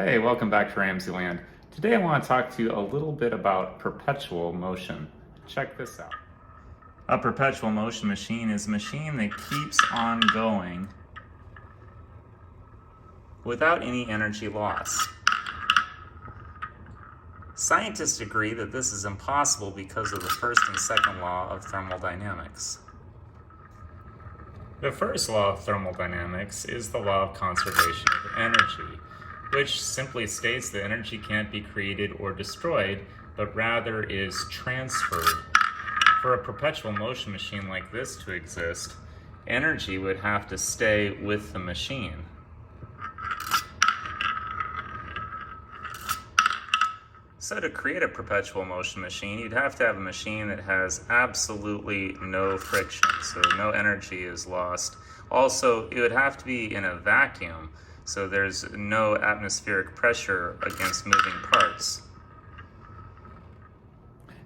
Hey, welcome back to RamZland. Today I want to talk to you a little bit about perpetual motion. Check this out. A perpetual motion machine is a machine that keeps on going without any energy loss. Scientists agree that this is impossible because of the first and second law of thermodynamics. The first law of thermodynamics is the law of conservation of energy, which simply states that energy can't be created or destroyed, but rather is transferred. For a perpetual motion machine like this to exist, energy would have to stay with the machine. So to create a perpetual motion machine, you'd have to have a machine that has absolutely no friction, so no energy is lost. Also, it would have to be in a vacuum, so there's no atmospheric pressure against moving parts.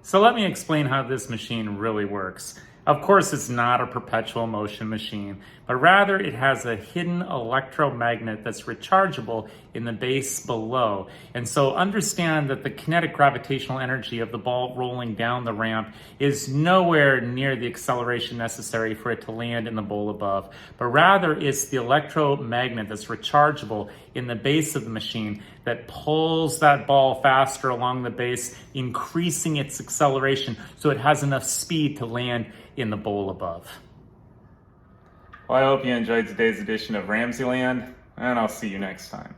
So let me explain how this machine really works. Of course, it's not a perpetual motion machine, but rather it has a hidden electromagnet that's rechargeable in the base below. And so understand that the kinetic gravitational energy of the ball rolling down the ramp is nowhere near the acceleration necessary for it to land in the bowl above, but rather it's the electromagnet that's rechargeable in the base of the machine that pulls that ball faster along the base, increasing its acceleration so it has enough speed to land in the bowl above. Well, I hope you enjoyed today's edition of RamZland, and I'll see you next time.